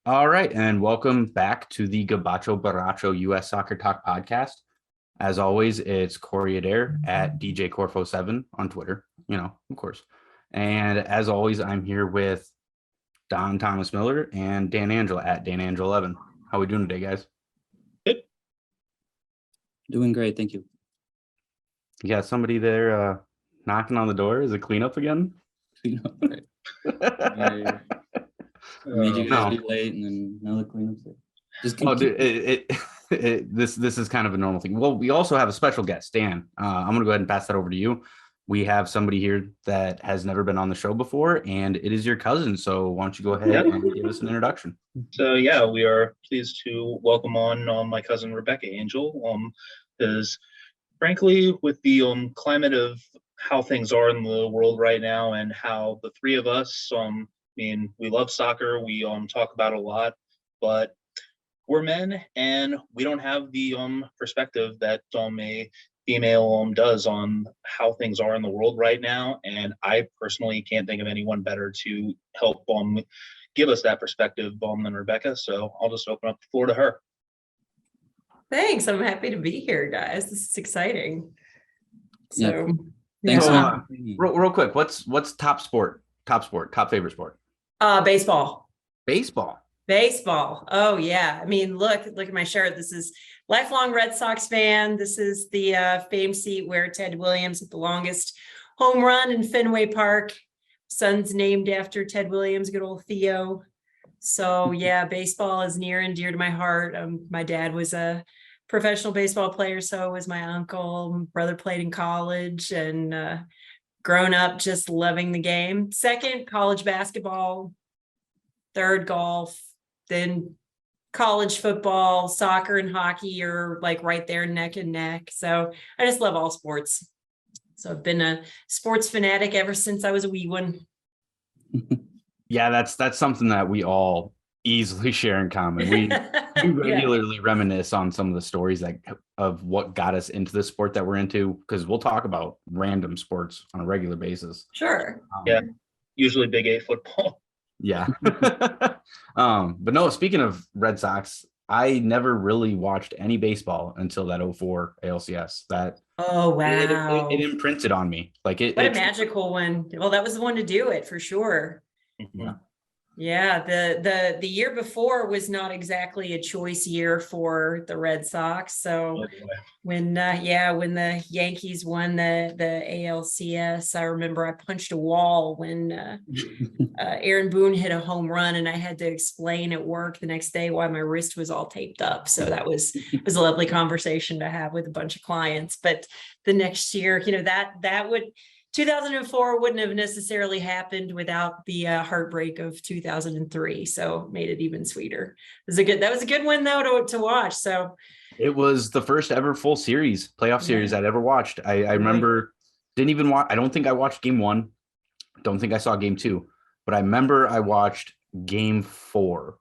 All right, and welcome back to the Gabacho Borracho U.S. Soccer Talk podcast. As always, it's Corey Adair at DJ Corfo7 on Twitter, of course. And as always, I'm here with Don Thomas Miller and Dan Angel at Dan Angel 11. How we doing today, guys? Good. Doing great, thank you. You got somebody there knocking on the door? Is it cleanup again? Right. Made you guys be late, and then now the cleanup's there. Just this is kind of a normal thing. Well, we also have a special guest, Dan. I'm going to go ahead and pass that over to you. We have somebody here that has never been on the show before, and it is your cousin. So why don't you go ahead and give us an introduction? So we are pleased to welcome on my cousin Rebecca Angel. Because frankly, with the climate of how things are in the world right now, and how the three of us, we love soccer. We talk about it a lot, but we're men, and we don't have the perspective that a female does on how things are in the world right now. And I personally can't think of anyone better to help give us that perspective than Rebecca. So I'll just open up the floor to her. Thanks. I'm happy to be here, guys. This is exciting. So, thanks. Real quick, what's top favorite sport? Baseball. Baseball. Oh yeah. I mean, look at my shirt. This is lifelong Red Sox fan. This is the famed seat where Ted Williams hit the longest home run in Fenway Park. Son's named after Ted Williams, good old Theo. So yeah, baseball is near and dear to my heart. My dad was a professional baseball player, so was my uncle. My brother played in college, and grown up just loving the game. Second, college basketball. Third, golf. Then college football, soccer, and hockey are like right there neck and neck. So I just love all sports. So I've been a sports fanatic ever since I was a wee one. Yeah, that's something that we all easily share in common. We regularly reminisce on some of the stories of what got us into the sport that we're into, because we'll talk about random sports on a regular basis. Sure. Usually Big 8 football. Yeah. But no, speaking of Red Sox, I never really watched any baseball until that 04 ALCS. Oh, wow. It imprinted on me. What a magical one. Well, that was the one to do it for sure. Yeah. Yeah, the year before was not exactly a choice year for the Red Sox. So when the Yankees won the ALCS, I remember I punched a wall when Aaron Boone hit a home run, and I had to explain at work the next day why my wrist was all taped up. So it was a lovely conversation to have with a bunch of clients. But the next year, that would 2004 wouldn't have necessarily happened without the heartbreak of 2003. So made it even sweeter. That was a good one though to watch. So it was the first ever full playoff series I'd ever watched. I remember didn't even watch. I don't think I watched game 1. Don't think I saw game 2, but I remember I watched game 4.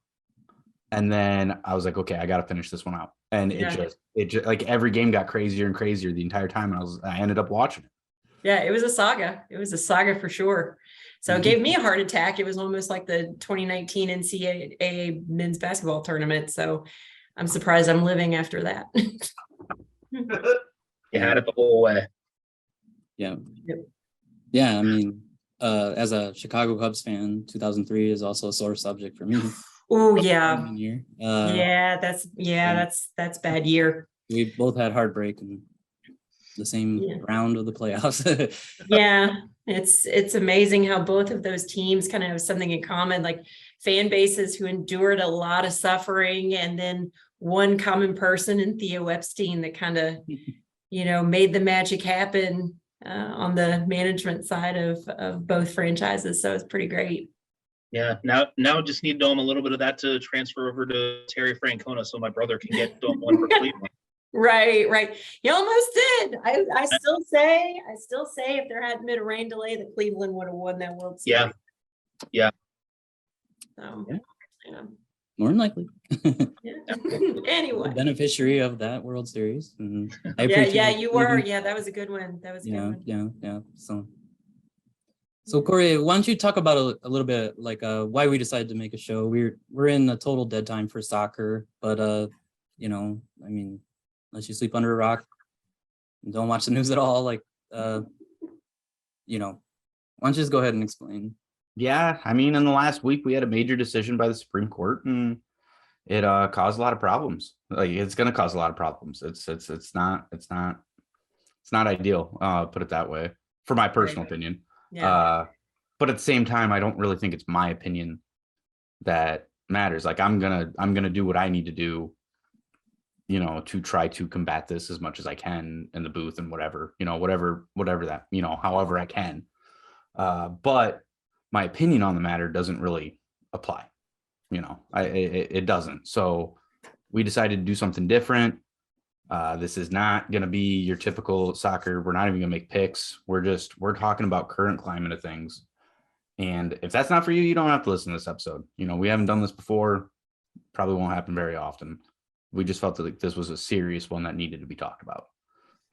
And then I was like, okay, I got to finish this one out. And it just like every game got crazier and crazier the entire time. And I ended up watching it. Yeah, it was a saga. It was a saga for sure. So it gave me a heart attack. It was almost like the 2019 NCAA men's basketball tournament. So I'm surprised I'm living after that. You had it the whole way. Yeah. Yep. Yeah, I mean, as a Chicago Cubs fan, 2003 is also a sore subject for me. Oh yeah. That's bad year. We both had heartbreak and the same round of the playoffs. Yeah, it's amazing how both of those teams kind of have something in common, like fan bases who endured a lot of suffering, and then one common person in Theo Epstein that kind of made the magic happen on the management side of both franchises. So it's pretty great. Yeah, now just need a little bit of that to transfer over to Terry Francona so my brother can get one for Cleveland. Right. You almost did. I still say if there hadn't been a rain delay, that Cleveland would have won that World Series. Yeah. So, more than likely. Anyway, the beneficiary of that World Series. You were. Yeah, that was a good one. Yeah. So So Corey, why don't you talk about a little bit like why we decided to make a show? We're in a total dead time for soccer, but you know, I mean, unless you sleep under a rock and don't watch the news at all, like you know, why don't you just go ahead and explain? Yeah, I mean, in the last week, we had a major decision by the Supreme Court, and it caused a lot of problems. Like, it's going to cause a lot of problems. It's not ideal. Put it that way, for my personal opinion. Yeah. But at the same time, I don't really think it's my opinion that matters. Like, I'm gonna do what I need to do, you know, to try to combat this as much as I can in the booth and whatever, you know, whatever that, you know, however I can. But my opinion on the matter doesn't really apply. You know, it doesn't. So we decided to do something different. This is not going to be your typical soccer. We're not even going to make picks. We're talking about current climate of things. And if that's not for you, you don't have to listen to this episode. You know, we haven't done this before. Probably won't happen very often. We just felt that like this was a serious one that needed to be talked about.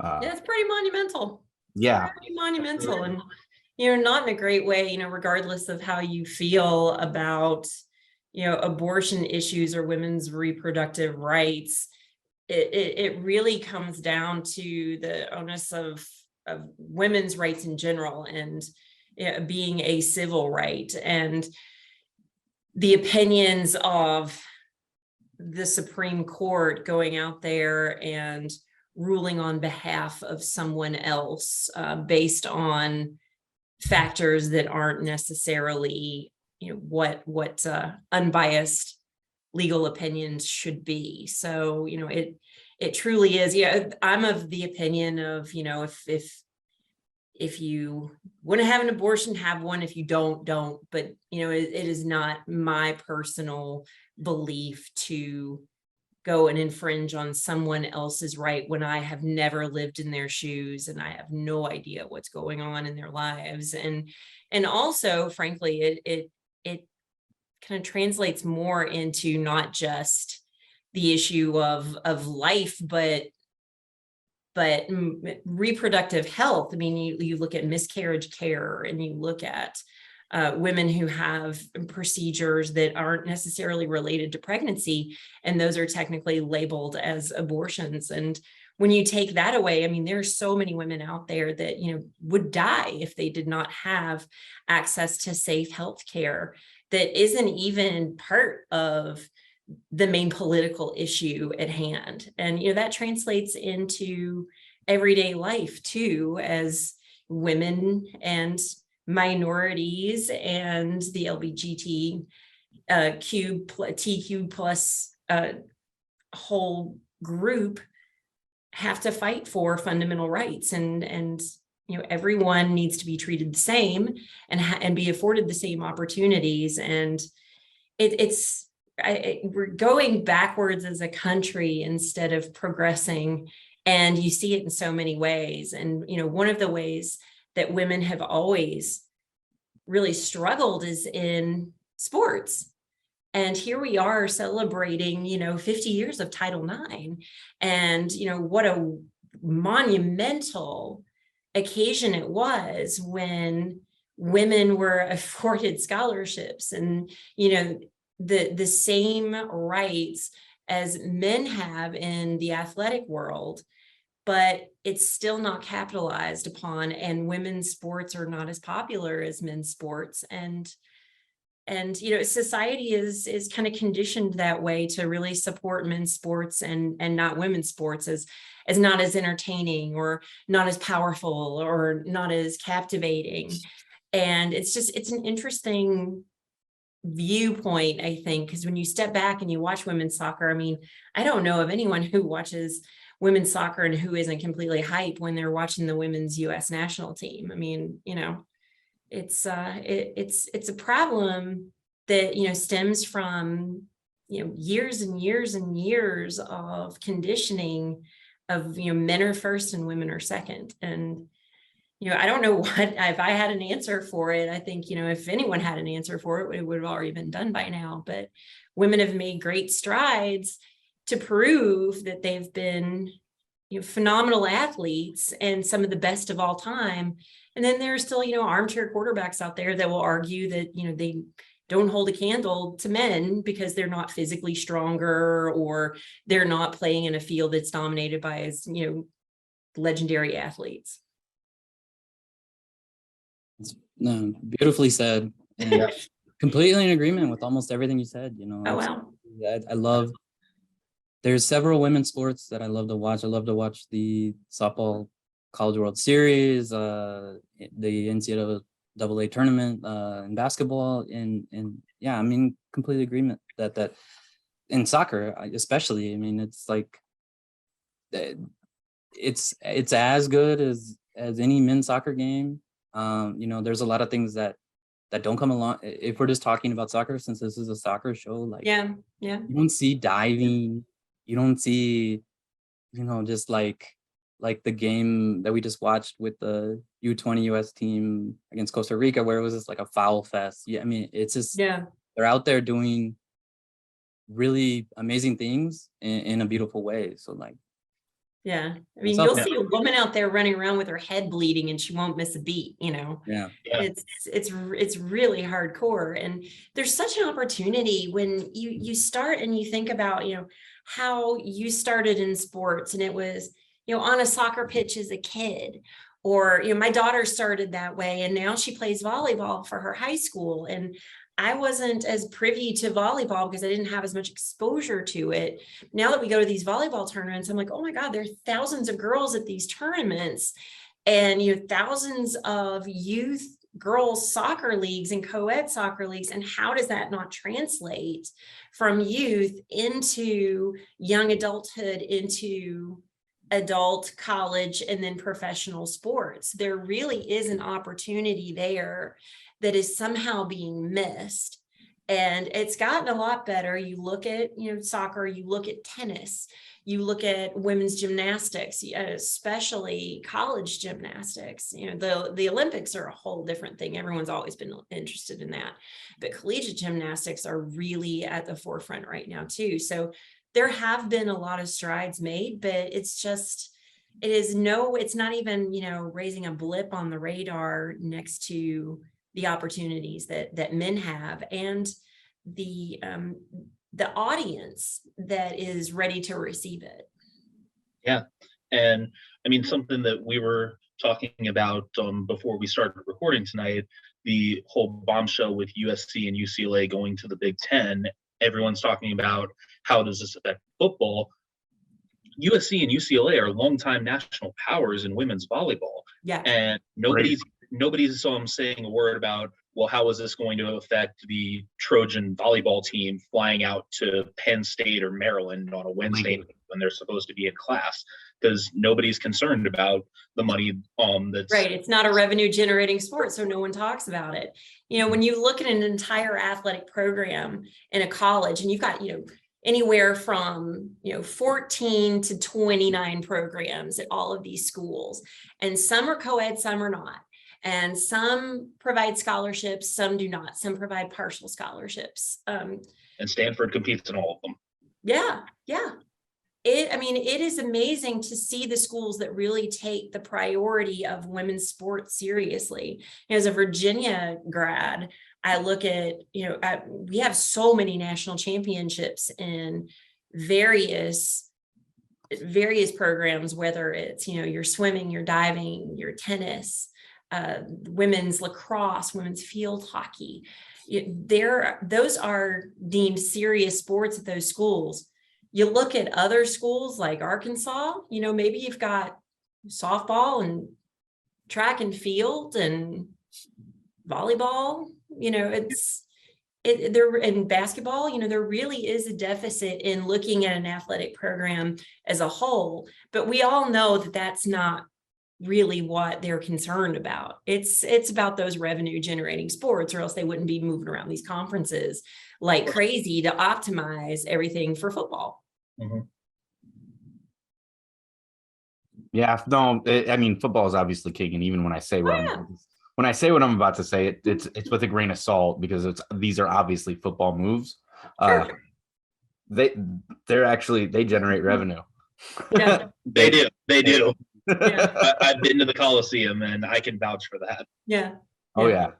Yeah, it's pretty monumental. Yeah. Pretty monumental, and not in a great way, regardless of how you feel about, abortion issues or women's reproductive rights. It really comes down to the onus of women's rights in general, and being a civil right, and the opinions of the Supreme Court going out there and ruling on behalf of someone else based on factors that aren't necessarily, what unbiased legal opinions should be. So, it truly is. Yeah, I'm of the opinion of, if you want to have an abortion, have one. If you don't. But, it is not my personal belief to go and infringe on someone else's right when I have never lived in their shoes and I have no idea what's going on in their lives. And also, frankly, it kind of translates more into not just the issue of life, but reproductive health. I mean, you look at miscarriage care, and you look at women who have procedures that aren't necessarily related to pregnancy, and those are technically labeled as abortions. And when you take that away, I mean, there are so many women out there that, would die if they did not have access to safe health care that isn't even part of the main political issue at hand. And, that translates into everyday life too, as women and minorities and the TQ plus whole group have to fight for fundamental rights, and everyone needs to be treated the same and be afforded the same opportunities. And we're going backwards as a country instead of progressing, and you see it in so many ways. And one of the ways that women have always really struggled is in sports. And here we are celebrating, 50 years of Title IX. And, what a monumental occasion it was when women were afforded scholarships and, the same rights as men have in the athletic world. But it's still not capitalized upon, and women's sports are not as popular as men's sports. And society is kind of conditioned that way to really support men's sports and not women's sports as not as entertaining or not as powerful or not as captivating. And it's an interesting viewpoint, I think, because when you step back and you watch women's soccer, I mean, I don't know of anyone who watches women's soccer and who isn't completely hype when they're watching the women's US national team. I mean, it's a problem that, stems from, years and years and years of conditioning of, men are first and women are second. And, I don't know if I had an answer for it. I think, if anyone had an answer for it, it would have already been done by now. But women have made great strides to prove that they've been, phenomenal athletes and some of the best of all time. And then there's still, armchair quarterbacks out there that will argue that, they don't hold a candle to men because they're not physically stronger, or they're not playing in a field that's dominated by as, legendary athletes. No, beautifully said. And Yeah. completely in agreement with almost everything you said. Oh, wow. I love. There's several women's sports that I love to watch. I love to watch the softball College World Series, the NCAA tournament, and basketball, and yeah, I mean, complete agreement that in soccer, especially, I mean, it's like it's as good as any men's soccer game. There's a lot of things that don't come along if we're just talking about soccer, since this is a soccer show. Like, Yeah. you don't see diving, you don't see, just like the game that we just watched with the U20 US team against Costa Rica, where it was just like a foul fest. Yeah, I mean, it's just, Yeah. they're out there doing really amazing things in a beautiful way. So like, Yeah. I mean, It's you'll up- see a woman out there running around with her head bleeding and she won't miss a beat, yeah, Yeah. It's really hardcore. And there's such an opportunity when you start and you think about, how you started in sports, and it was, on a soccer pitch as a kid, or, my daughter started that way and now she plays volleyball for her high school. And I wasn't as privy to volleyball because I didn't have as much exposure to it. Now that we go to these volleyball tournaments, I'm like, oh my God, there are thousands of girls at these tournaments, and thousands of youth girls soccer leagues and co-ed soccer leagues. And how does that not translate from youth into young adulthood, into adult college, and then professional sports? There really is an opportunity there that is somehow being missed. And it's gotten a lot better. You look at, soccer, you look at tennis, you look at women's gymnastics, especially college gymnastics. The Olympics are a whole different thing. Everyone's always been interested in that. But collegiate gymnastics are really at the forefront right now too. So there have been a lot of strides made, but it's not even, raising a blip on the radar next to the opportunities that men have, and the audience that is ready to receive it. Yeah. And I mean, something that we were talking about before we started recording tonight, the whole bombshell with USC and UCLA going to the Big Ten. Everyone's talking about how does this affect football. USC and UCLA are longtime national powers in women's volleyball. Yeah. And nobody's saying a word about, well, how is this going to affect the Trojan volleyball team flying out to Penn State or Maryland on a Wednesday night when they're supposed to be in class? Because nobody's concerned about the money that's right. It's not a revenue generating sport, so no one talks about it. When you look at an entire athletic program in a college, and you've got, anywhere from 14 to 29 programs at all of these schools, and some are co-ed, some are not, and some provide scholarships, some do not, some provide partial scholarships. And Stanford competes in all of them. Yeah. It is amazing to see the schools that really take the priority of women's sports seriously. As a Virginia grad, I look at, we have so many national championships in various programs, whether it's, your swimming, your diving, your tennis, women's lacrosse, women's field hockey. Those are deemed serious sports at those schools. You look at other schools like Arkansas, maybe you've got softball and track and field and volleyball, there in basketball, there really is a deficit in looking at an athletic program as a whole, but we all know that that's not really what they're concerned about. It's about those revenue generating sports, or else they wouldn't be moving around these conferences like crazy to optimize everything for football. Mm-hmm. Yeah, no, I mean, football is obviously kicking. Even when I say what I'm about to say, it's with a grain of salt, because these are obviously football moves. Sure. They generate revenue. Yeah. They do. I've been to the Coliseum and I can vouch for that. Yeah. Oh yeah,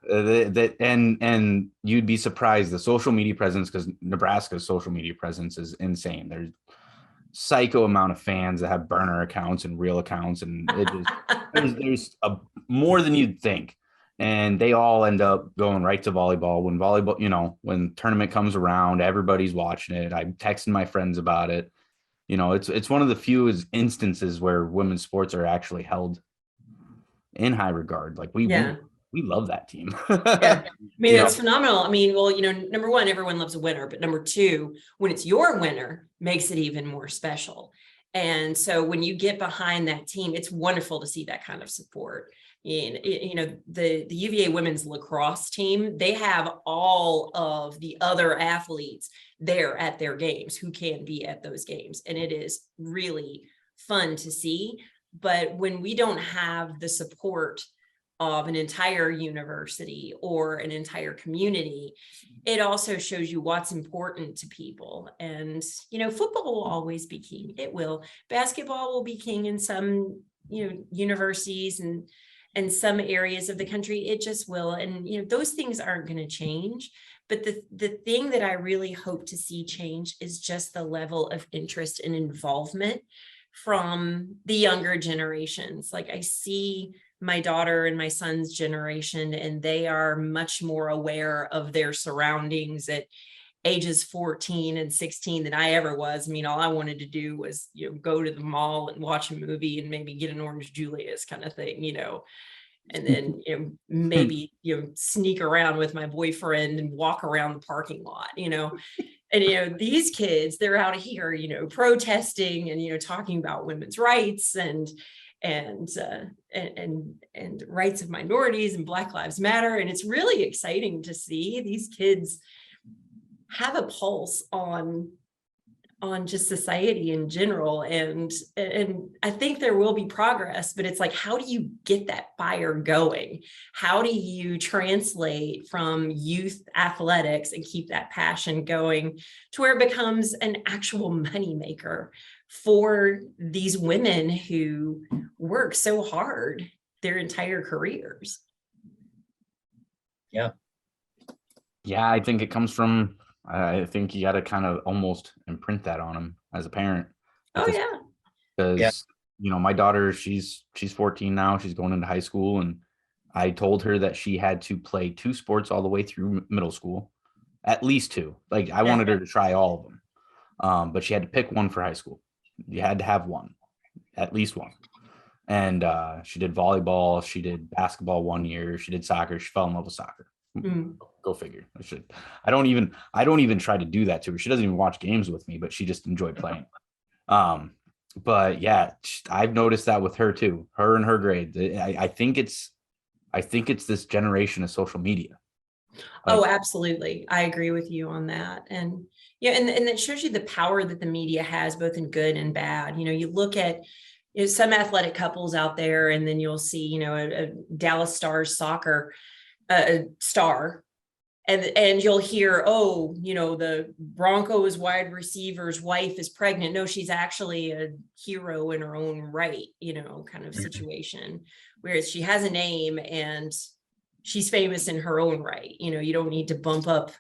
and you'd be surprised the social media presence, because Nebraska's social media presence is insane. There's psycho amount of fans that have burner accounts and real accounts, and it is there's a more than you'd think, and they all end up going right to volleyball. When volleyball, when tournament comes around, everybody's watching it. I'm texting my friends about it. It's one of the few instances where women's sports are actually held in high regard. Like we love that team. Yeah. I mean, that's phenomenal. I mean, well, number one, everyone loves a winner, but number two, when it's your winner, makes it even more special. And so when you get behind that team, it's wonderful to see that kind of support. The UVA women's lacrosse team, they have all of the other athletes there at their games who can be at those games. And it is really fun to see. But when we don't have the support of an entire university or an entire community, it also shows you what's important to people. And, football will always be king. It will. Basketball will be king in some, universities and some areas of the country. It just will. And, those things aren't going to change. But the thing that I really hope to see change is just the level of interest and involvement from the younger generations. Like I see my daughter and my son's generation, and they are much more aware of their surroundings at ages 14 and 16 than I ever was. I mean, all I wanted to do was, go to the mall and watch a movie and maybe get an Orange Julius kind of thing, and then maybe sneak around with my boyfriend and walk around the parking lot, and these kids, they're out here protesting and talking about women's rights and rights of minorities and Black Lives Matter. And it's really exciting to see these kids have a pulse on just society in general. And I think there will be progress, but it's like, how do you get that fire going? How do you translate from youth athletics and keep that passion going to where it becomes an actual moneymaker for these women who work so hard their entire careers? Yeah, I think it comes from, I think you got to kind of almost imprint that on them as a parent. Oh yeah. Because, my daughter, she's 14 now, she's going into high school, and I told her that she had to play 2 sports all the way through middle school, at least 2. Like I wanted her to try all of them. But she had to pick one for high school. You had to have one, at least one. And she did volleyball, she did basketball 1 year, she did soccer, she fell in love with soccer. Go figure. I don't even try to do that to her. She doesn't even watch games with me, but she just enjoyed playing. But yeah, I've noticed that with her too. Her and her grade. I think it's this generation of social media. Oh, absolutely. I agree with you on that. And and it shows you the power that the media has, both in good and bad. You look at some athletic couples out there, and then you'll see, a Dallas Stars soccer star, and you'll hear, the Broncos wide receiver's wife is pregnant. No, she's actually a hero in her own right, kind of situation. Whereas she has a name and she's famous in her own right. You don't need to bump up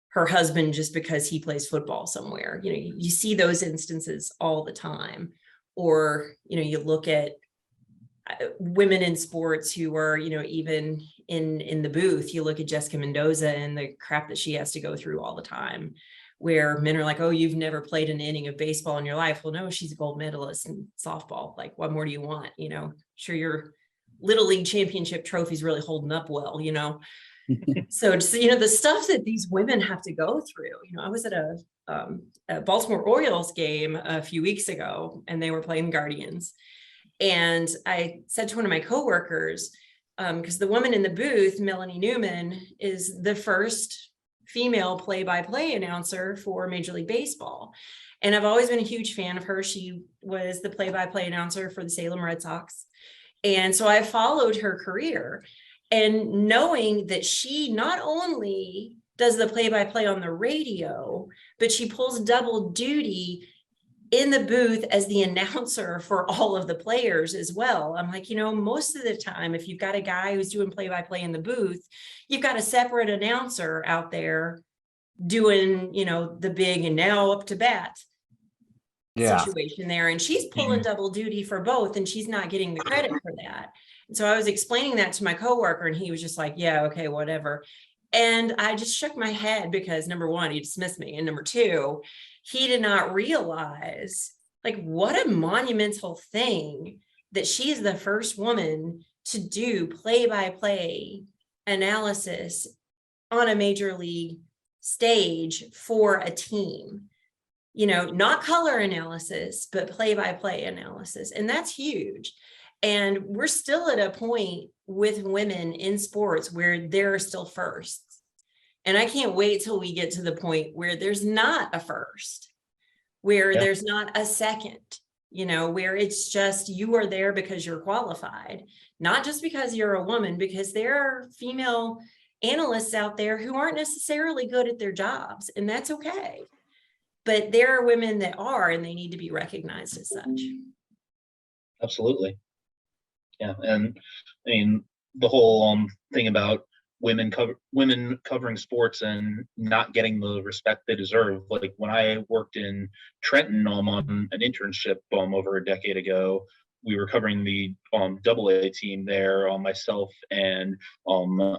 her husband just because he plays football somewhere. You see those instances all the time. Or, you look at women in sports who are, even in the booth. You look at Jessica Mendoza and the crap that she has to go through all the time, where men are like, oh, you've never played an inning of baseball in your life. Well, no, she's a gold medalist in softball. Like, what more do you want? Sure, your Little League championship trophy's really holding up well, So just, the stuff that these women have to go through. I was at a Baltimore Orioles game a few weeks ago, and they were playing Guardians. And I said to one of my coworkers, because the woman in the booth, Melanie Newman, is the first female play-by-play announcer for Major League Baseball. And I've always been a huge fan of her. She was the play-by-play announcer for the Salem Red Sox. And so I followed her career, and knowing that she not only does the play-by-play on the radio, but she pulls double duty in the booth as the announcer for all of the players as well. I'm like, most of the time, if you've got a guy who's doing play-by-play in the booth, you've got a separate announcer out there doing, the big and now up to bat situation there. And she's pulling double duty for both, and she's not getting the credit for that. And so I was explaining that to my coworker, and he was just like, yeah, okay, whatever. And I just shook my head because number one, he dismissed me. And number two, he did not realize what a monumental thing that she is the first woman to do play-by-play analysis on a major league stage for a team. Not color analysis, but play-by-play analysis. And that's huge. And we're still at a point with women in sports where there are still firsts. And I can't wait till we get to the point where there's not a first, where there's not a second, where it's just you are there because you're qualified, not just because you're a woman, because there are female analysts out there who aren't necessarily good at their jobs, and that's okay. But there are women that are, and they need to be recognized as such. Absolutely. Yeah. And I mean, the whole thing about women covering sports and not getting the respect they deserve. Like when I worked in Trenton on an internship over a decade ago, we were covering the AA team there, myself and a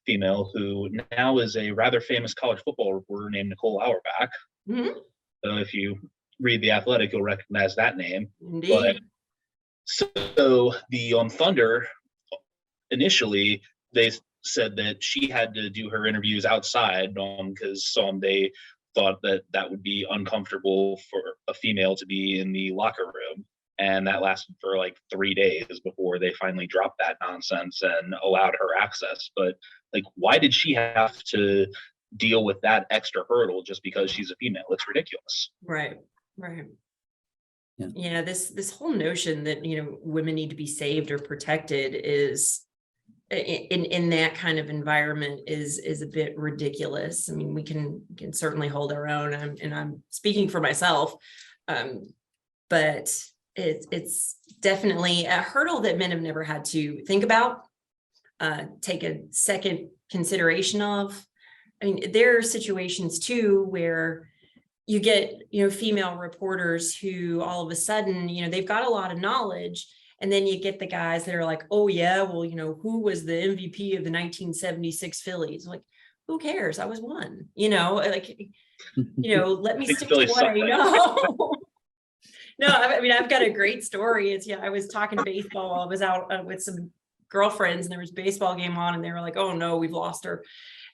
female who now is a rather famous college football reporter named Nicole Auerbach. Mm-hmm. So if you read The Athletic, you'll recognize that name. Indeed. But so the Thunder, initially, they said that she had to do her interviews outside because they thought that would be uncomfortable for a female to be in the locker room. And that lasted for 3 days before they finally dropped that nonsense and allowed her access. But why did she have to deal with that extra hurdle just because she's a female? It's ridiculous. Right. Yeah, this whole notion that women need to be saved or protected is in that kind of environment is a bit ridiculous. I mean, we can certainly hold our own, and I'm speaking for myself, but it's definitely a hurdle that men have never had to think about, take a second consideration of. I mean, there are situations too where you get female reporters who all of a sudden they've got a lot of knowledge. And then you get the guys that are like, oh yeah, well, who was the MVP of the 1976 Phillies? Who cares? I was one, let me stick to what I know. No, I mean, I've got a great story. I was talking baseball. I was out with some girlfriends and there was a baseball game on and they were like, oh no, we've lost her.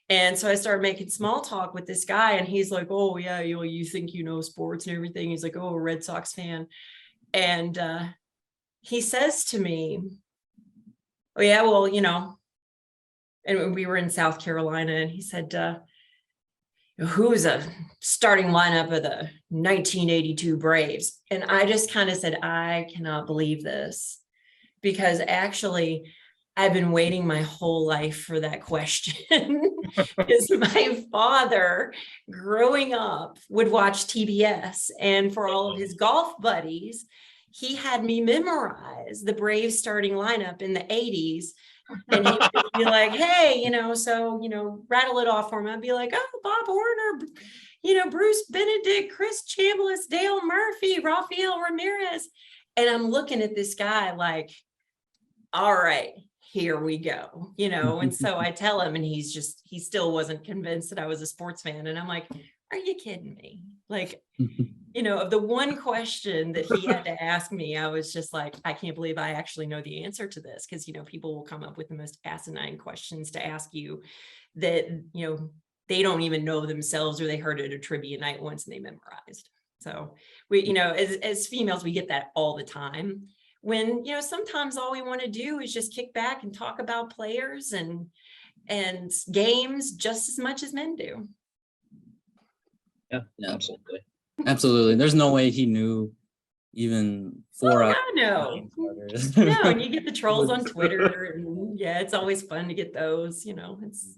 And so I started making small talk with this guy and he's like, oh yeah, you think sports and everything. He's like, oh, a Red Sox fan. And, he says to me, oh yeah, well, and we were in South Carolina and he said, who's a starting lineup of the 1982 Braves? And I just kind of said, I cannot believe this, because actually I've been waiting my whole life for that question. Because my father growing up would watch TBS, and for all of his golf buddies, he had me memorize the Braves starting lineup in the 80s. And he would be like, hey, rattle it off for me. I'd be like, oh, Bob Horner, Bruce Benedict, Chris Chambliss, Dale Murphy, Rafael Ramirez. And I'm looking at this guy like, all right, here we go, and so I tell him and he still wasn't convinced that I was a sports fan. And I'm like, are you kidding me? Of the one question that he had to ask me, I was just like, I can't believe I actually know the answer to this. Because, people will come up with the most asinine questions to ask you that, they don't even know themselves, or they heard it at a trivia night once and they memorized. So we, as females, we get that all the time when, sometimes all we want to do is just kick back and talk about players and games just as much as men do. Yeah, absolutely. Absolutely. There's no way he knew even 4 hours. No, and you get the trolls on Twitter, and it's always fun to get those, it's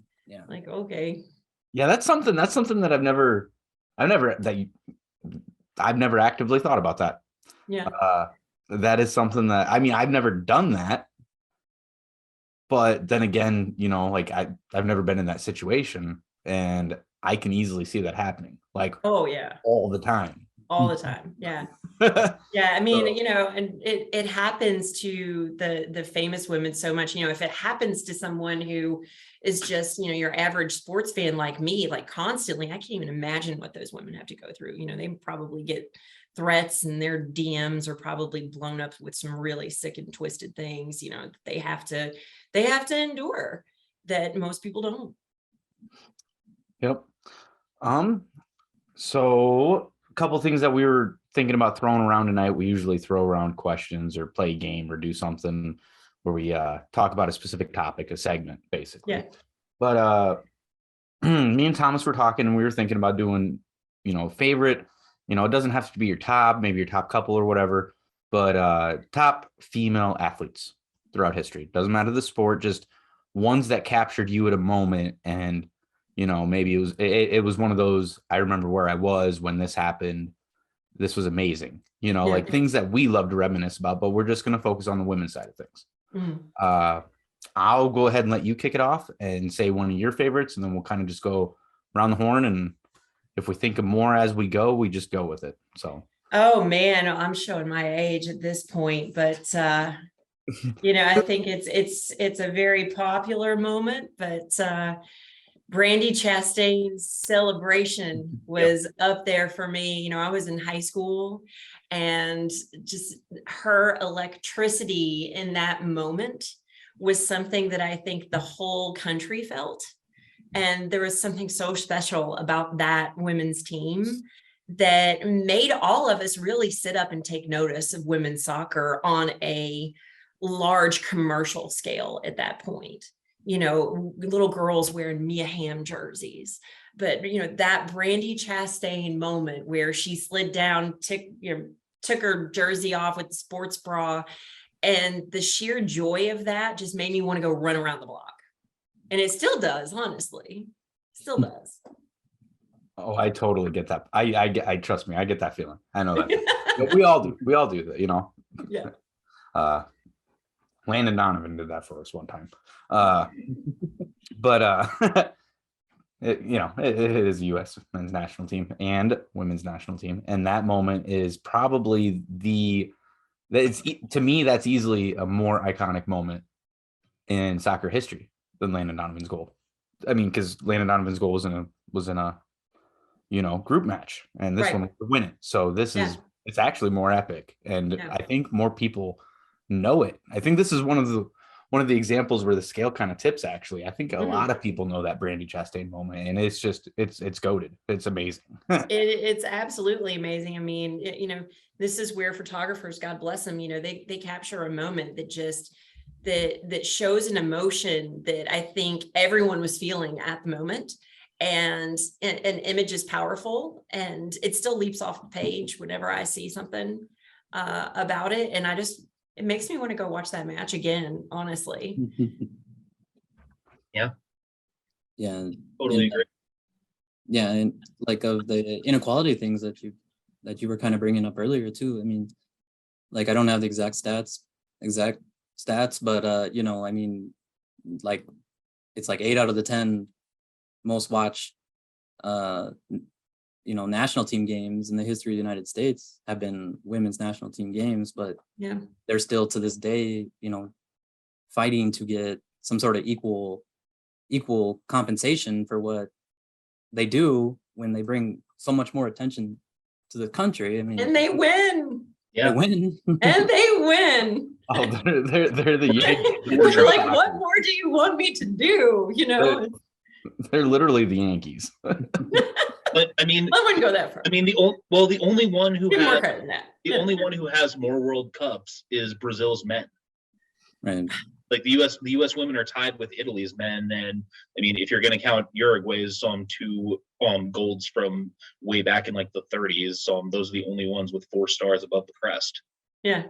okay. Yeah, that's something that I've never actively thought about that. Yeah. That is something that, I mean, I've never done that. But then again, you know, like I've never been in that situation, and I can easily see that happening, like Oh yeah. all the time. All the time. Yeah. Yeah, I mean, you know, and it happens to the famous women so much. You know, if it happens to someone who is just, you know, your average sports fan like me, like constantly, I can't even imagine what those women have to go through. You know, they probably get threats, and their DMs are probably blown up with some really sick and twisted things, you know, that they have to endure that most people don't. Yep. So a couple things that we were thinking about throwing around tonight. We usually throw around questions or play a game or do something where we talk about a specific topic, a segment, basically. Yeah. But me and Thomas were talking, and we were thinking about doing, you know, favorite, you know, it doesn't have to be your top, maybe your top couple or whatever, but top female athletes throughout history. Doesn't matter the sport, just ones that captured you at a moment. And, you know, maybe it was one of those, I remember where I was when this happened. This was amazing, you know, Yeah. like things that we love to reminisce about, but we're just going to focus on the women's side of things. Mhm. I'll go ahead and let you kick it off and say one of your favorites, and then we'll kind of just go around the horn. And if we think of more as we go, we just go with it. So, Oh man, I'm showing my age at this point, but you know, I think it's a very popular moment, but Brandy Chastain's celebration was up there for me. You know, I was in high school, and just her electricity in that moment was something that I think the whole country felt. And there was something so special about that women's team that made all of us really sit up and take notice of women's soccer on a large commercial scale at that point. You know, little girls wearing Mia Hamm jerseys. But, you know, that Brandy Chastain moment where she slid down, took her jersey off with the sports bra, and the sheer joy of that just made me want to go run around the block. And it still does, honestly. Still does. oh, I totally get that. I trust me, I get that feeling. I know that. We all do. We all do that, you know. Yeah. Landon Donovan did that for us one time. But you know, it is the U.S. men's national team and women's national team, and that moment is probably to me, that's easily a more iconic moment in soccer history than Landon Donovan's goal. I mean, because Landon Donovan's goal was in a you know, group match, and this one was to win it. So this is, it's actually more epic, and I think more people know it. I think this is one of the examples where the scale kind of tips. Actually, I think a lot of people know that Brandy Chastain moment, and it's just it's goated. It's amazing. It's absolutely amazing. I mean, you know, this is where photographers, God bless them, you know, they capture a moment that just that shows an emotion that I think everyone was feeling at the moment. And an image is powerful, and it still leaps off the page whenever I see something about it. And it makes me want to go watch that match again, honestly. Yeah. Yeah. Totally agree. Yeah. And like of the inequality things that you were kind of bringing up earlier too. I mean, like, I don't have the exact stats, but you know, I mean, like, it's like 8 out of the 10 most watched you know, national team games in the history of the United States have been women's national team games, but they're still to this day, you know, fighting to get some sort of equal compensation for what they do when they bring so much more attention to the country. I mean, and they win. They win. And they win. Oh, they're the Yankees. They're like, what more do you want me to do? You know, they're literally the Yankees. But I mean, I wouldn't go that far. I mean, the only one who Give more has credit than that. only one who has more World Cups is Brazil's men. Right. Like the U.S. women are tied with Italy's men, and I mean, if you're going to count Uruguay's 2 golds from way back in like the 30s, those are the only ones with 4 stars above the crest. Yeah.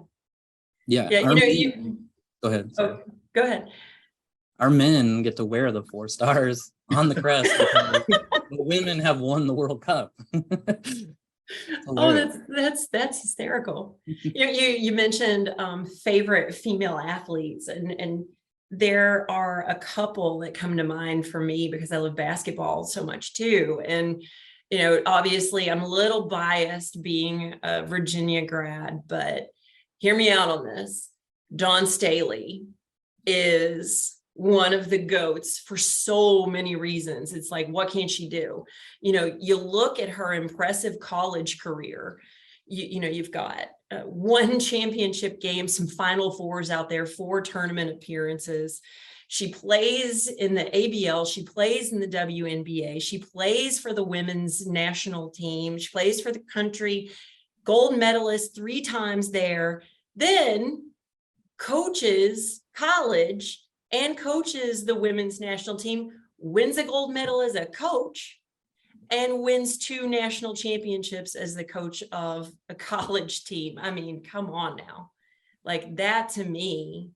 Yeah. You know, go ahead. Oh, go ahead. Our men get to wear the 4 stars on the crest because the women have won the World Cup. Oh, hilarious. that's hysterical. You mentioned favorite female athletes, and there are a couple that come to mind for me because I love basketball so much too. And obviously I'm a little biased being a Virginia grad, but hear me out on this. Dawn Staley is one of the goats for so many reasons. It's like, what can she do? You look at her impressive college career. You've got one championship game, some Final Fours out there, 4 tournament appearances. She plays in the ABL. She plays in the WNBA. She plays for the women's national team. She plays for the country, gold medalist 3 times there. Then coaches college and coaches the women's national team, wins a gold medal as a coach, and wins 2 national championships as the coach of a college team. I mean, come on now. Like, that to me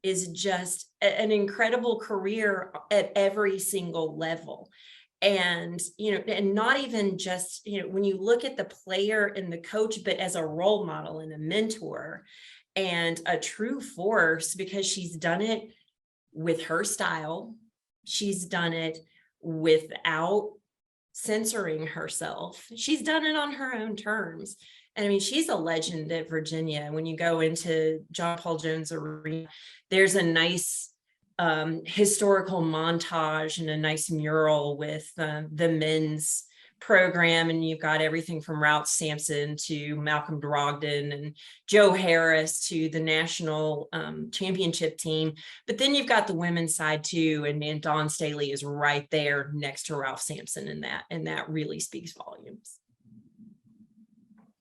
is just an incredible career at every single level. And, and not even just, when you look at the player and the coach, but as a role model and a mentor and a true force, because she's done it with her style. She's done it without censoring herself. She's done it on her own terms. And I mean, she's a legend at Virginia. When you go into John Paul Jones Arena, there's a nice historical montage and a nice mural with the men's program, and you've got everything from Ralph Sampson to Malcolm Brogdon and Joe Harris to the national championship team. But then you've got the women's side too, and Dawn Staley is right there next to Ralph Sampson in that, and that really speaks volumes.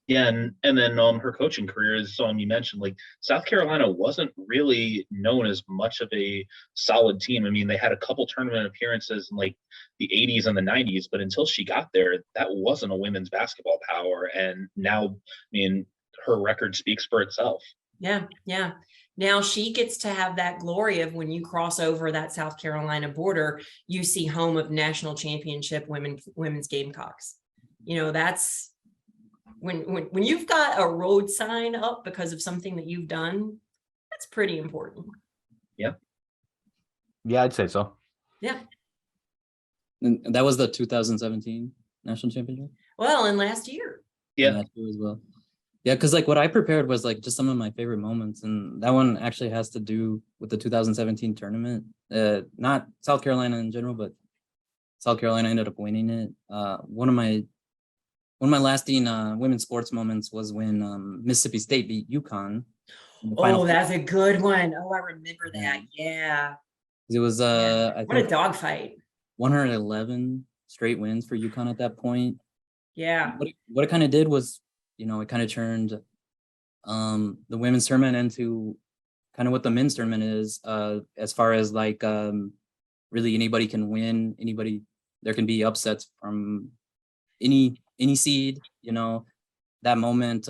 Yeah, and then her coaching career is you mentioned, like, South Carolina wasn't really known as much of a solid team. I mean, they had a couple tournament appearances in like the 80s and the 90s, but until she got there, that wasn't a women's basketball power. And now, I mean, her record speaks for itself. Yeah. Now she gets to have that glory of when you cross over that South Carolina border, you see home of national championship women's Gamecocks. That's when you've got a road sign up because of something that you've done, that's pretty important. Yeah, I'd say so. Yeah. And that was the 2017 national championship. Well, and last year. Yeah. Last year as well. Yeah, because like what I prepared was like just some of my favorite moments, and that one actually has to do with the 2017 tournament. Not South Carolina in general, but South Carolina ended up winning it. One of my lasting women's sports moments was when Mississippi State beat UConn. Oh, that's a good one. Oh, I remember that. Yeah. It was I what a dogfight. 111 straight wins for UConn at that point. Yeah. What it kind of did was, it kind of turned the women's tournament into kind of what the men's tournament is, as far as like really anybody can win, there can be upsets from any seed, that moment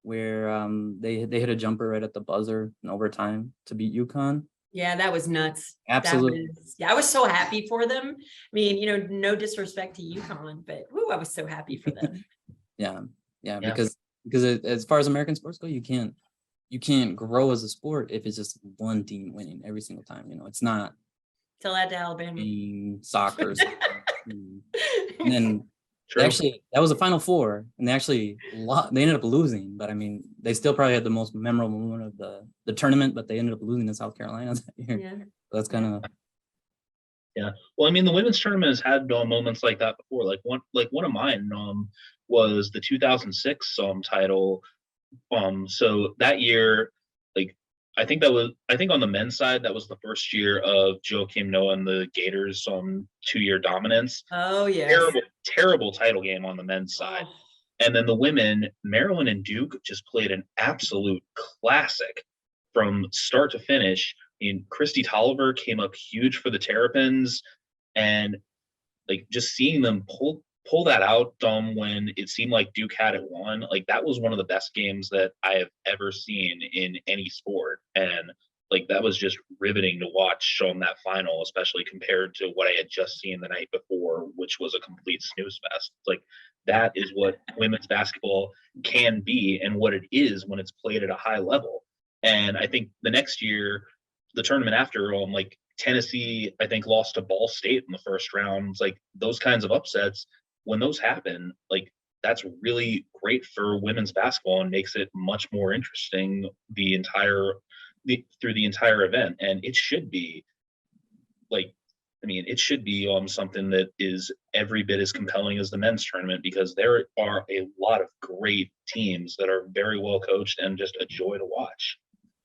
where they hit a jumper right at the buzzer in overtime to beat UConn. Yeah, that was nuts. Absolutely. I was so happy for them. I mean, no disrespect to UConn, but I was so happy for them. Yeah, because as far as American sports go, you can't grow as a sport if it's just one team winning every single time. It's not. Till that to Alabama. Soccer. And then actually, that was the Final Four, and they ended up losing. But I mean, they still probably had the most memorable moment of the tournament, but they ended up losing to South Carolina that year. Yeah. So that's kind of. Yeah. Well, I mean, the women's tournament has had moments like that before. Like one of mine was the 2006 title. So that year, like, I think on the men's side, that was the first year of Joakim Noah and the Gators' 2-year dominance. Oh yeah. Terrible title game on the men's side. Oh. And then the women, Maryland and Duke, just played an absolute classic from start to finish. I mean, Christy Tolliver came up huge for the Terrapins, and like just seeing them pull that out when it seemed like Duke had it won, like that was one of the best games that I have ever seen in any sport. And like that was just riveting to watch on that final, especially compared to what I had just seen the night before, which was a complete snooze fest. Like that is what women's basketball can be and what it is when it's played at a high level. And I think the next year, the tournament after, like Tennessee, I think lost to Ball State in the first round. Like those kinds of upsets, when those happen, like that's really great for women's basketball and makes it much more interesting through the entire event. And it should be like, I mean, it should be something that is every bit as compelling as the men's tournament, because there are a lot of great teams that are very well coached and just a joy to watch.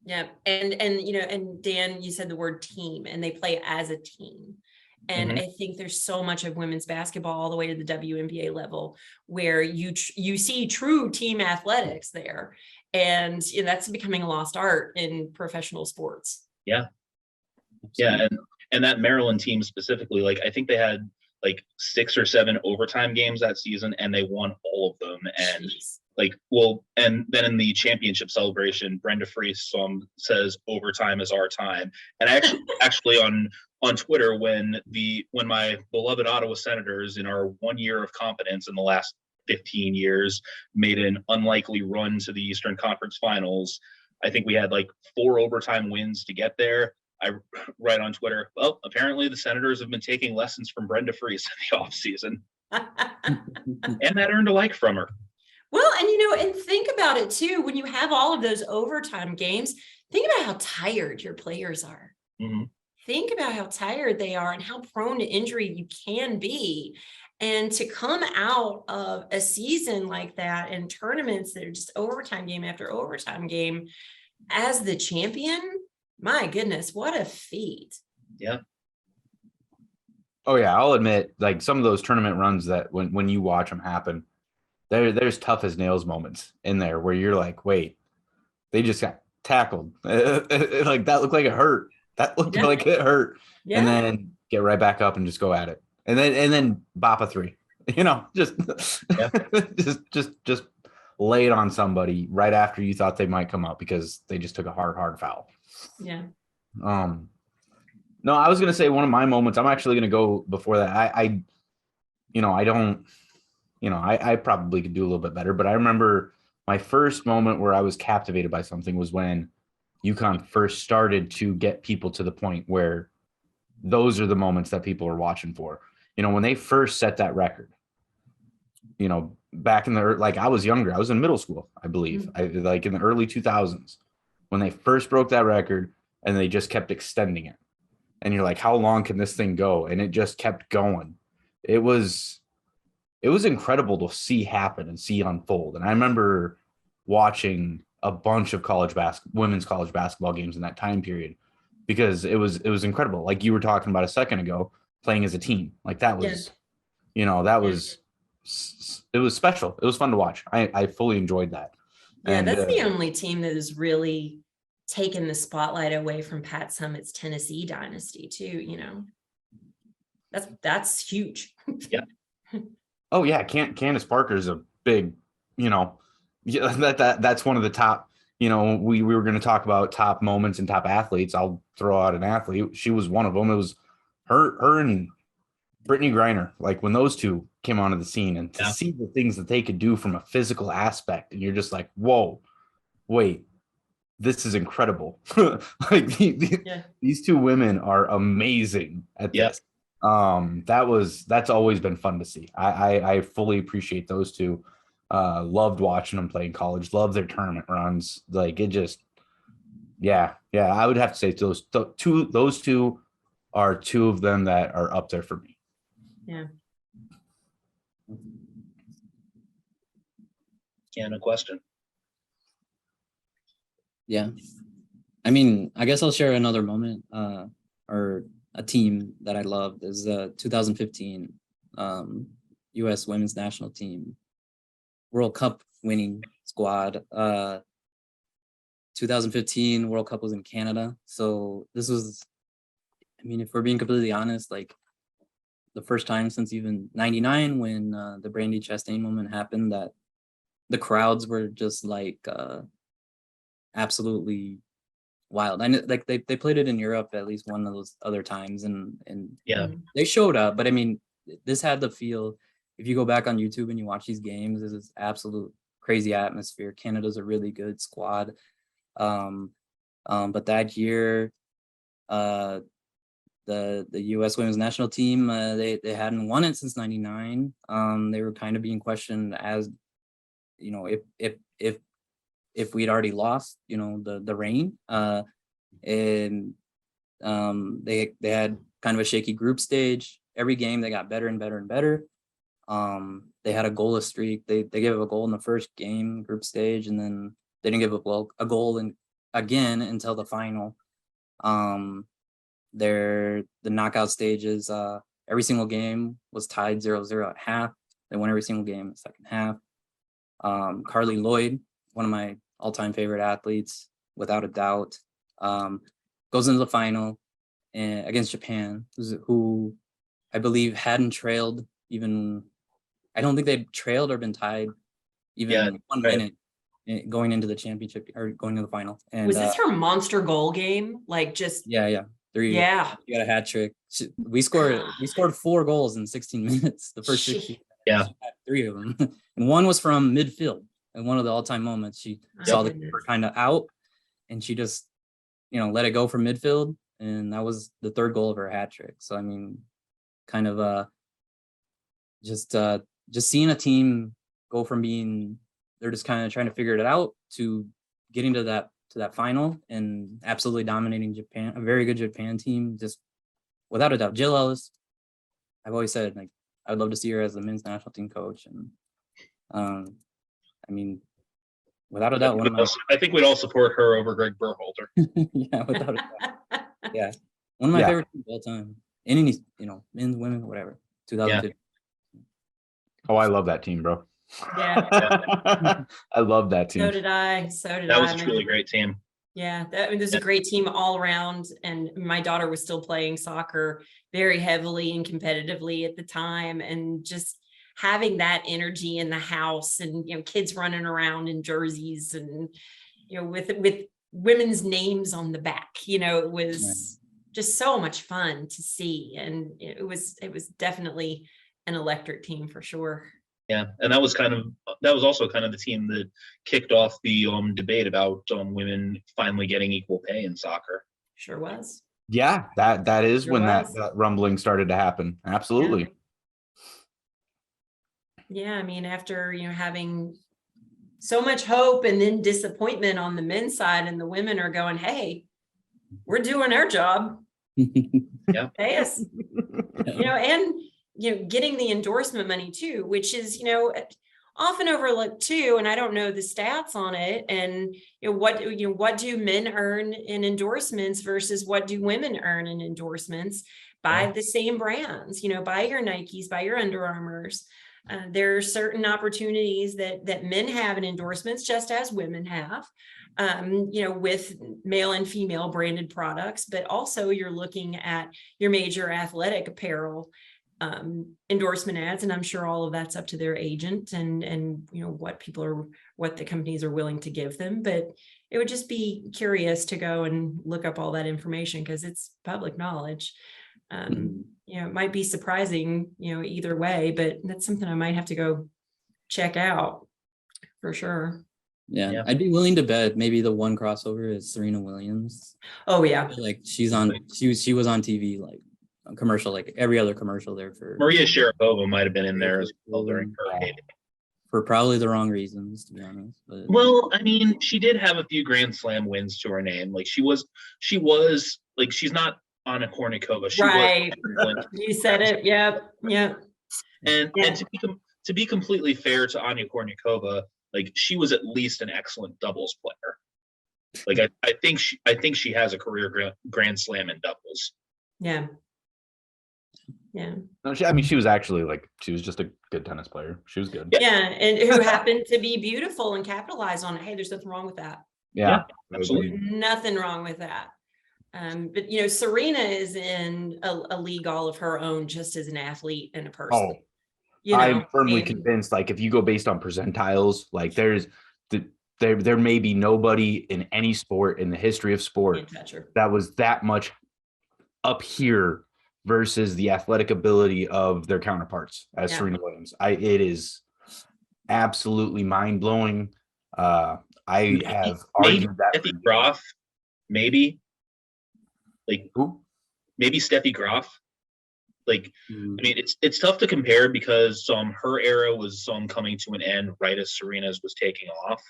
Yeah. And, you know, and Dan, you said the word team, and they play as a team. And I think there's so much of women's basketball all the way to the WNBA level where you see true team athletics there. And you know, that's becoming a lost art in professional sports. Yeah. Yeah. And that Maryland team specifically, like I think they had like 6 or 7 overtime games that season and they won all of them. And Jeez. and then in the championship celebration, Brenda Fries says overtime is our time. And I actually on Twitter, when my beloved Ottawa Senators in our 1 year of competence in the last 15 years made an unlikely run to the Eastern Conference Finals, I think we had like 4 overtime wins to get there. I write on Twitter, well, apparently the Senators have been taking lessons from Brenda Fries in the offseason. And that earned a like from her. Well, and you know, and think about it too, when you have all of those overtime games, think about how tired your players are. Mm-hmm. Think about how tired they are and how prone to injury you can be. And to come out of a season like that and tournaments that are just overtime game after overtime game as the champion, my goodness, what a feat. Yeah. Oh yeah, I'll admit, like some of those tournament runs that when you watch them happen, there's tough as nails moments in there where you're like, wait, they just got tackled. Like that looked like it hurt. That looked like it hurt. Yeah. And then get right back up and just go at it. And then bop a 3. You know, just just lay it on somebody right after you thought they might come up because they just took a hard foul. Yeah. No, I was gonna say one of my moments. I'm actually gonna go before that. I probably could do a little bit better, but I remember my first moment where I was captivated by something was when UConn first started to get people to the point where those are the moments that people are watching for. You know, when they first set that record, you know, back in I was younger, I was in middle school, I believe, like in the early 2000s, when they first broke that record and they just kept extending it. And you're like, how long can this thing go? And it just kept going. It was incredible to see happen and see unfold. And I remember watching a bunch of women's college basketball games in that time period because it was incredible. Like you were talking about a second ago, playing as a team. Like that was, it was special. It was fun to watch. I fully enjoyed that. Yeah, and that's the only team that has really taken the spotlight away from Pat Summitt's Tennessee dynasty too, you know. That's huge. Yeah. Oh yeah, Candace Parker's a big, that's one of the top, we were going to talk about top moments and top athletes. I'll throw out an athlete. She was one of them. It was her and Brittany Griner, like when those two came onto the scene and to see the things that they could do from a physical aspect. And you're just like, whoa, wait, this is incredible. Like these two women are amazing at this. That's always been fun to see. I fully appreciate those two. Loved watching them play in college, loved their tournament runs. Like it just, I would have to say those two are two of them that are up there for me. Yeah. Yeah, no question. Yeah. I mean, I guess I'll share another moment or a team that I loved is the 2015 U.S. women's national team World Cup winning squad. 2015 World Cup was in Canada. So this was, I mean, if we're being completely honest, like the first time since even 99 when the Brandy Chastain moment happened that the crowds were just like absolutely wild. I know, like they played it in Europe at least one of those other times, and Yeah. they showed up. But I mean, this had the feel. If you go back on YouTube and you watch these games, this is absolute crazy atmosphere. Canada's a really good squad. But that year, the U.S. women's national team, they hadn't won it since '99. They were kind of being questioned as, you know, if we'd already lost, you know, the reign. And they had kind of a shaky group stage. Every game they got better and better and better. They had a goalless streak. They gave up a goal in the first game group stage, and then they didn't give up a goal again until the final. The knockout stages, every single game was tied 0-0 at half. They won every single game in the second half. Carly Lloyd, one of my all-time favorite athletes, without a doubt, goes into the final against Japan, who I believe hadn't trailed even. I don't think they'd trailed or been tied even 1 minute going into the championship or going to the final. And Was this her monster goal game? Like just yeah. She got a hat trick. We scored 4 goals in 16 minutes. The first 16 minutes. Yeah. She had 3 of them. And one was from midfield. And one of the all-time moments, she saw the keeper kind of out, and she just, you know, let it go from midfield. And that was the 3rd goal of her hat trick. So I mean, kind of just seeing a team go from being, they're just kind of trying to figure it out, to getting to that final and absolutely dominating Japan, a very good Japan team, just without a doubt. Jill Ellis, I've always said, like, I would love to see her as the men's national team coach. And I mean, without a doubt, I think we'd all support her over Greg Berhalter. Yeah, without a doubt. Yeah, one of my favorite teams of all time. Any, you know, men's, women, whatever. 2002. Oh, I love that team, bro. Yeah. I love that team. So did I. That was a truly great team. Yeah, I mean, there's a great team all around. And my daughter was still playing soccer very heavily and competitively at the time. And just having that energy in the house, and, you know, kids running around in jerseys, and, you know, with women's names on the back, you know, it was just so much fun to see. And it was definitely an electric team for sure. Yeah, and that was also kind of the team that kicked off the debate about women finally getting equal pay in soccer. Sure was. Yeah, that is Sure when was. that rumbling started to happen. Absolutely. Yeah, I mean, after, you know, having so much hope and then disappointment on the men's side, and the women are going, hey, we're doing our job. Yeah. Pay us. You know, and, you know, getting the endorsement money too, which is, you know, often overlooked too. And I don't know the stats on it. And, you know, what do men earn in endorsements versus what do women earn in endorsements by the same brands, you know, by your Nikes, by your Under Armours. There are certain opportunities that men have in endorsements, just as women have, you know, with male and female branded products, but also you're looking at your major athletic apparel endorsement ads, and I'm sure all of that's up to their agent and you know what the companies are willing to give them. But it would just be curious to go and look up all that information, because it's public knowledge. You know, it might be surprising, you know, either way, but that's something I might have to go check out for sure. Yeah, I'd be willing to bet maybe the one crossover is Serena Williams. Oh yeah, like she was on TV, like a commercial, like every other commercial there for Maria Sharapova might have been in there as well during her heyday. For probably the wrong reasons, to be honest. But well, I mean, she did have a few Grand Slam wins to her name. Like she was like, she's not Anna Kournikova. She right. was You said it. Yep. And to be completely fair to Anya Kournikova, like she was at least an excellent doubles player. Like I think she has a career Grand Slam in doubles. Yeah. No, she was actually she was just a good tennis player. She was good. Yeah, and who happened to be beautiful and capitalize on it. Hey, there's nothing wrong with that. Yeah, absolutely. Nothing wrong with that. But you know, Serena is in a league all of her own, just as an athlete and a person. Oh, you know, I'm firmly convinced. Like if you go based on percentiles, like there's there may be nobody in any sport in the history of sport Can't touch her. that was that much up here versus the athletic ability of their counterparts as Yeah. Serena Williams. It is absolutely mind blowing. I have Maybe argued that. Steffi Graf, maybe. Like Who? maybe Steffi Graf. Like, Mm. I mean, it's tough to compare because her era was coming to an end right as Serena's was taking off.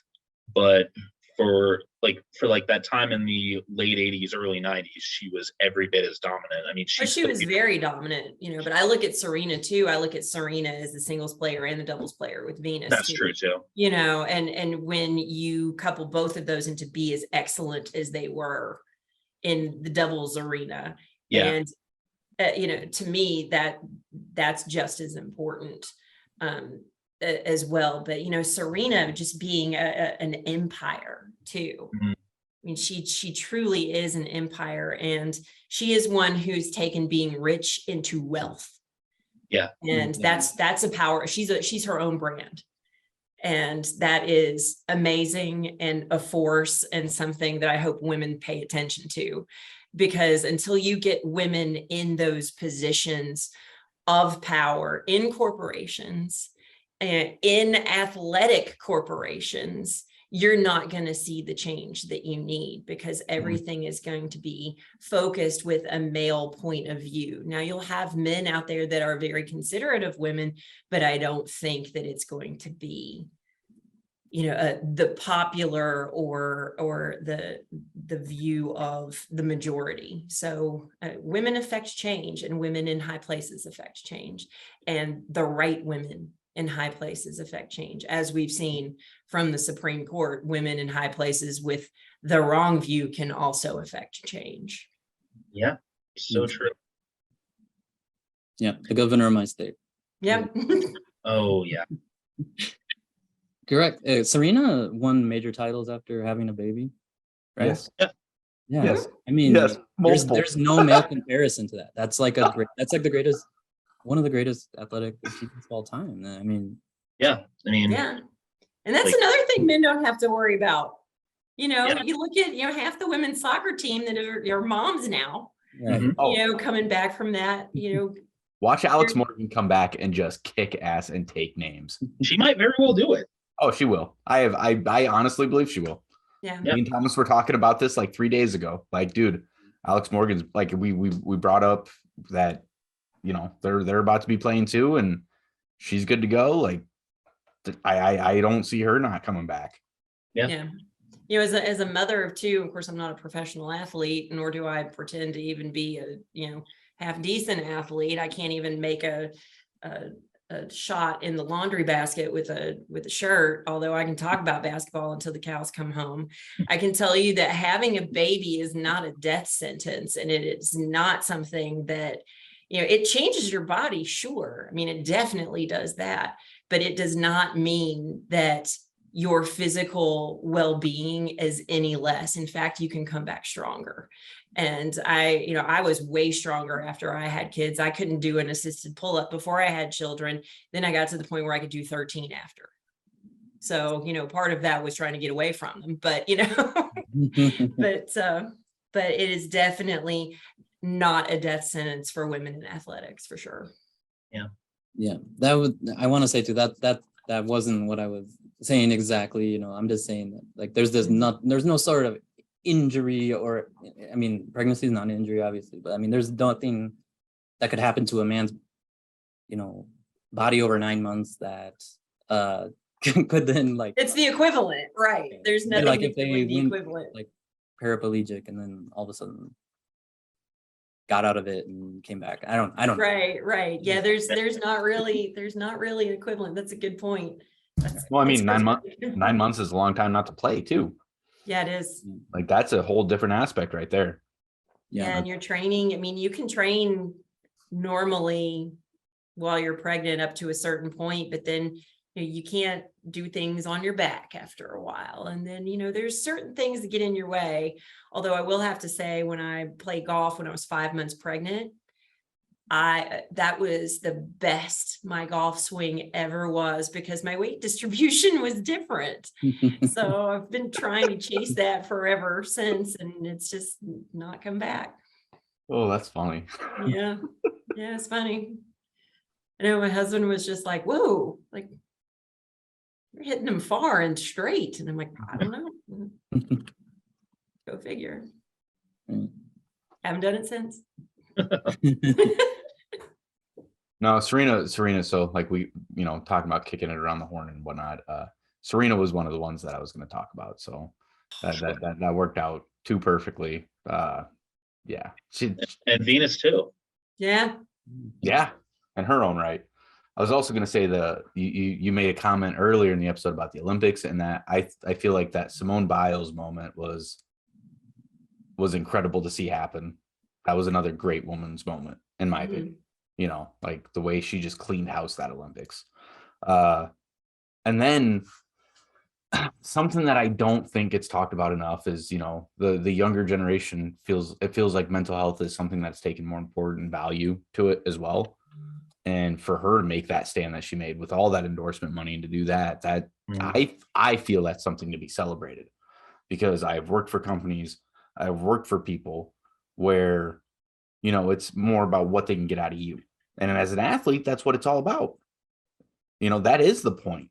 But for that time in the late 80s, early 90s, she was every bit as dominant. I mean, She was very dominant, but I look at Serena too. I look at Serena as the singles player and the doubles player with Venus. That's too. true too. And when you couple both of those into be as excellent as they were in the doubles arena, Yeah. and to me that's just as important as well. But Serena just being an empire too. Mhm. I mean, she truly is an empire, and she is one who's taken being rich into wealth. Yeah. And that's a power. She's her own brand. And that is amazing and a force and something that I hope women pay attention to, because until you get women in those positions of power in corporations and in athletic corporations, you're not going to see the change that you need, because everything is going to be focused with a male point of view. Now, you'll have men out there that are very considerate of women, but I don't think that it's going to be, the popular or the view of the majority. So women affect change, and women in high places affect change, and the right women in high places affect change. As we've seen from the Supreme Court, women in high places with the wrong view can also affect change. Yeah. So true. Yeah, the governor of my state. Yeah. Oh yeah. Correct. Serena won major titles after having a baby, right? Yes. Yeah. Yes. I mean, Yes. Multiple. there's no male comparison to that. That's like the greatest, one of the greatest athletic achievements of all time. I mean, Yeah. I mean, Yeah. And that's Like- another thing men don't have to worry about. Yeah. You look at, half the women's soccer team that are moms now, right. Mhm. Oh, coming back from that, watch Alex Morgan come back and just kick ass and take names. she might very well do it. Oh, she will. I honestly believe she will. yeah. Yeah. Me and Thomas were talking about this like 3 days ago. Like, dude, Alex Morgan's like we brought up that they're about to be playing too, and she's good to go. Like, I don't see her not coming back. Yeah. As a mother of two, of course, I'm not a professional athlete, nor do I pretend to even be a, half decent athlete. I can't even make a shot in the laundry basket with a shirt, although I can talk about basketball until the cows come home. I can tell you that having a baby is not a death sentence, and it is not something that, it changes your body. Sure. I mean, it definitely does that, but it does not mean that your physical well-being is any less. In fact, you can come back stronger. And I was way stronger after I had kids. I couldn't do an assisted pull-up before I had children. Then I got to the point where I could do 13 after. So, part of that was trying to get away from them, but, but it is definitely not a death sentence for women in athletics, for sure. Yeah, I want to say too that wasn't what I was saying exactly. I'm just saying that like there's no sort of injury, or I mean, pregnancy is not an injury, obviously, but I mean, there's nothing that could happen to a man's, body over 9 months that could then like It's the equivalent, right? There's nothing like that if they would be win, equivalent. like paraplegic, and then all of a sudden got out of it and came back. I don't know. Right. Yeah, there's not really an equivalent. That's a good point. Well, I mean, That's 9 months is a long time not to play too. Yeah, it is. Like, that's a whole different aspect right there. Yeah, and you're training. I mean, you can train normally while you're pregnant up to a certain point, but then you can't do things on your back after a while. And then, there's certain things that get in your way. Although I will have to say, when I played golf when I was 5 months pregnant, that was the best my golf swing ever was, because my weight distribution was different. So I've been trying to chase that forever since, and it's just not come back. Oh, that's funny. Yeah. Yeah, it's funny. I know my husband was just like, whoa, like you're hitting them far and straight. And I'm like, I don't know. Go figure. Haven't done it since. No, Serena. So like we, talking about kicking it around the horn and whatnot. Serena was one of the ones that I was going to talk about. So that worked out too perfectly. Yeah. And Venus too. Yeah. Yeah. In her own right. I was also going to say you made a comment earlier in the episode about the Olympics, and that I feel like that Simone Biles moment was incredible to see happen. That was another great woman's moment, in my opinion. Like the way she just cleaned house that Olympics. And then something that I don't think gets talked about enough is, the younger generation feels like mental health is something that's taken more important value to it as well. And for her to make that stand that she made with all that endorsement money and to do that I feel that's something to be celebrated, because I've worked for companies, I've worked for people where, it's more about what they can get out of you. And as an athlete, that's what it's all about. That is the point.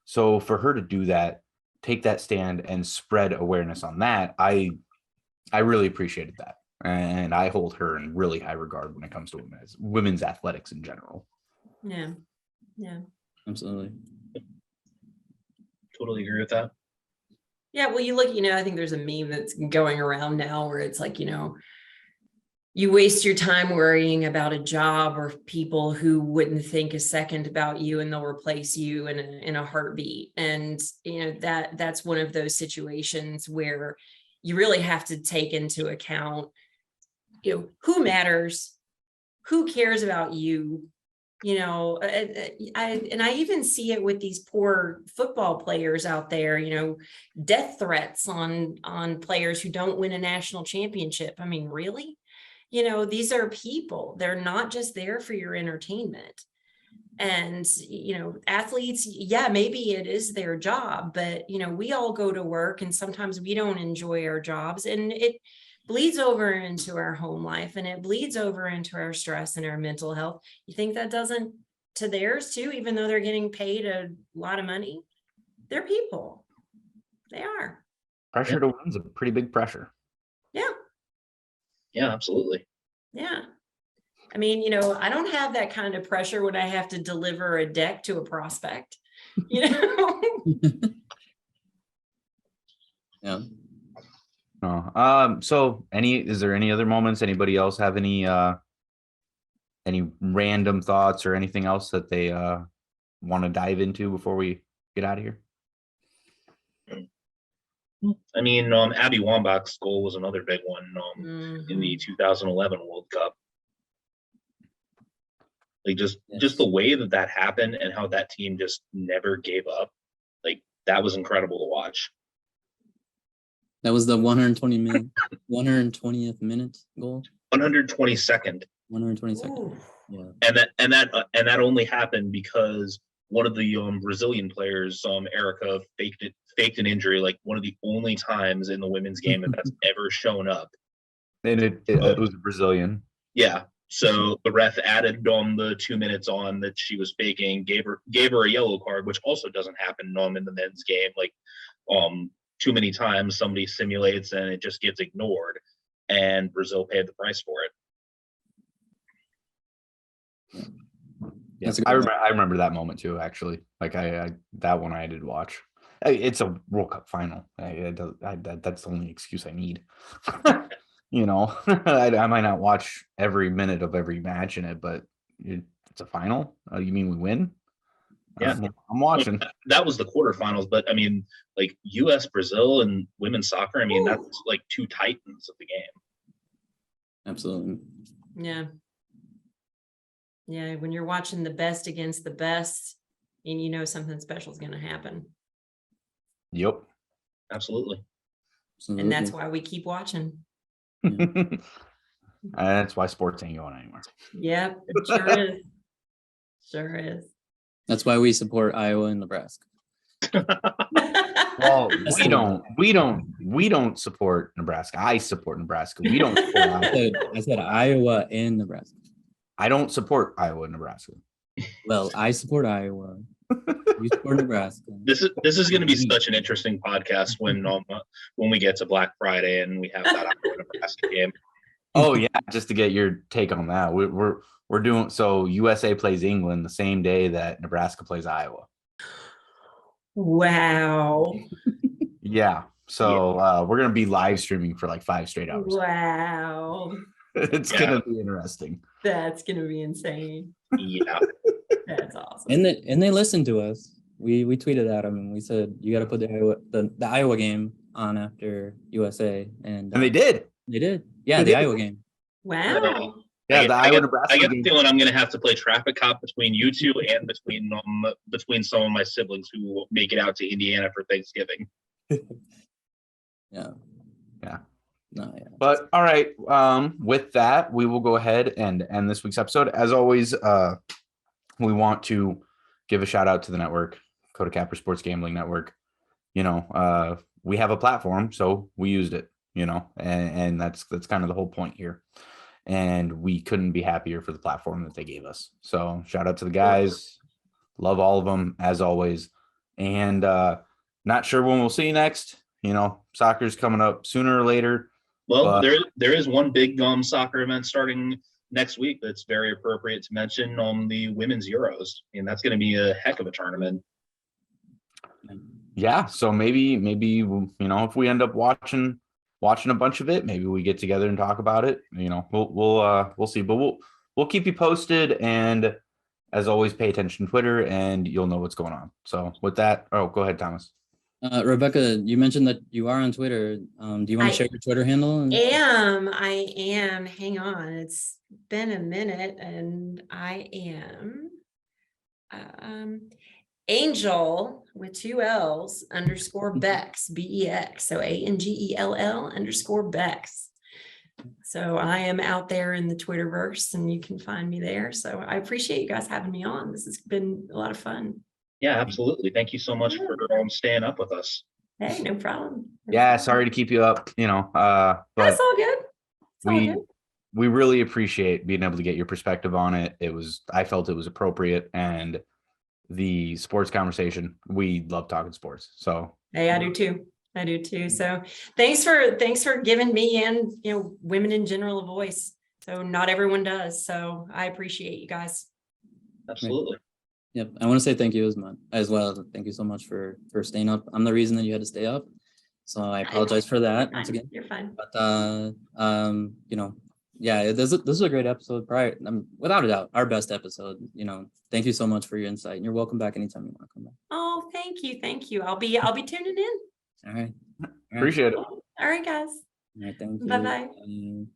So for her to do that, take that stand and spread awareness on that, I really appreciated that. And I hold her in really high regard when it comes to women's athletics in general. Yeah. Yeah. Absolutely. Totally agree with that. Yeah. Well, you look, I think there's a meme that's going around now where it's like, you waste your time worrying about a job or people who wouldn't think a second about you, and they'll replace you in a heartbeat. And, that's one of those situations where you really have to take into account, who matters, who cares about you. I even see it with these poor football players out there, death threats on players who don't win a national championship. I mean, really? These are people. They're not just there for your entertainment. And, athletes, yeah, maybe it is their job, but, we all go to work and sometimes we don't enjoy our jobs, and it bleeds over into our home life, and it bleeds over into our stress and our mental health. You think that doesn't to theirs too, even though they're getting paid a lot of money? They're people. They are. Pressure to win is a pretty big pressure. Yeah. Yeah, absolutely. Yeah. I mean, I don't have that kind of pressure when I have to deliver a deck to a prospect, Yeah. So is there any other moments? Anybody else have any random thoughts or anything else that they want to dive into before we get out of here? I mean, Abby Wambach's goal was another big one in the 2011 World Cup. Like just the way that happened and how that team just never gave up. Like that was incredible to watch. That was the 120th minute goal. 122nd. 122nd. Yeah. And that only happened because one of the Brazilian players, Erica, faked an injury, like one of the only times in the women's game that's ever shown up. And it was a Brazilian. Yeah. So the ref added the 2 minutes on that she was faking, gave her a yellow card, which also doesn't happen in the men's game. Like too many times somebody simulates and it just gets ignored, and Brazil paid the price for it. Yeah, I remember that moment too, actually. Like that one I did watch. It's a World Cup final. That's the only excuse I need. I might not watch every minute of every match in it, but it's a final. You mean we win? Yeah, I'm watching. That was the quarterfinals, but I mean, like U.S., Brazil, and women's soccer. I mean, that's like two titans of the game. Absolutely. Yeah. Yeah, when you're watching the best against the best, and something special is going to happen. Yep. Absolutely. And that's why we keep watching. Yeah. That's why sports ain't going anywhere. Yep, it sure is. Sure is. That's why we support Iowa and Nebraska. Well, That's we the- don't support Nebraska. I support Nebraska. We don't support Iowa. I said Iowa and Nebraska. I don't support Iowa and Nebraska. Well, I support Iowa. You support Nebraska. This is going to be such an interesting podcast when we get to Black Friday and we have that Iowa Nebraska game. Oh yeah, just to get your take on that. We're doing so USA plays England the same day that Nebraska plays Iowa. Wow. Yeah. So we're gonna be live streaming for like 5 straight hours. Wow. It's gonna be interesting. That's gonna be insane. Yeah. That's awesome. And they listened to us. We tweeted at them and we said you got to put the Iowa game on after USA, and And they did. They did. Yeah, They the did. Iowa game. Wow. Yeah, the Iowa I Nebraska get the game. feeling I'm going to have to play traffic cop between you two and between some of my siblings who will make it out to Indiana for Thanksgiving. Yeah. Yeah. No, yeah. But all right, with that, we will go ahead and end this week's episode. As always, we want to give a shout out to the network, Coda Capper Sports Gambling Network. You know, we have a platform, so we used it. You know, and that's kind of the whole point here. And we couldn't be happier for the platform that they gave us. So shout out to the guys. Love all of them as always. And not sure when we'll see you next. You know, soccer's coming up sooner or later. Well, there is one big soccer event starting next week that's very appropriate to mention on the Women's Euros. And that's going to be a heck of a tournament. Yeah. So maybe, you know, if we end up watching a bunch of it, maybe we get together and talk about it. You know, we'll see, but we'll keep you posted. And as always, pay attention to Twitter and you'll know what's going on. So with that, go ahead, Thomas. Rebecca, you mentioned that you are on Twitter. Do you want to share your Twitter handle? I am. Hang on. It's been a minute and I am Angel with 2 L's _ Bex, BEX. So ANGELL _Bex. So I am out there in the Twitterverse and you can find me there. So I appreciate you guys having me on. This has been a lot of fun. Yeah, absolutely. Thank you so much for staying up with us. Hey, no problem. Yeah, sorry to keep you up, you know, but That's all good. It's all good. we really appreciate being able to get your perspective on it. I felt it was appropriate, and the sports conversation, we love talking sports. So Hey, I do too. So thanks for giving me and, you know, women in general a voice. So not everyone does. So I appreciate you guys. Absolutely. Yep. I want to say thank you as well. Thank you so much for staying up. I'm the reason that you had to stay up. So I apologize for that once again. You're fine. But you know, yeah, this is a great episode. Without a doubt, our best episode. You know, thank you so much for your insight. And you're welcome back anytime you want to come back. Oh, thank you. I'll be tuning in. All right. appreciate it. All right, guys. All right, thank you. Bye-bye.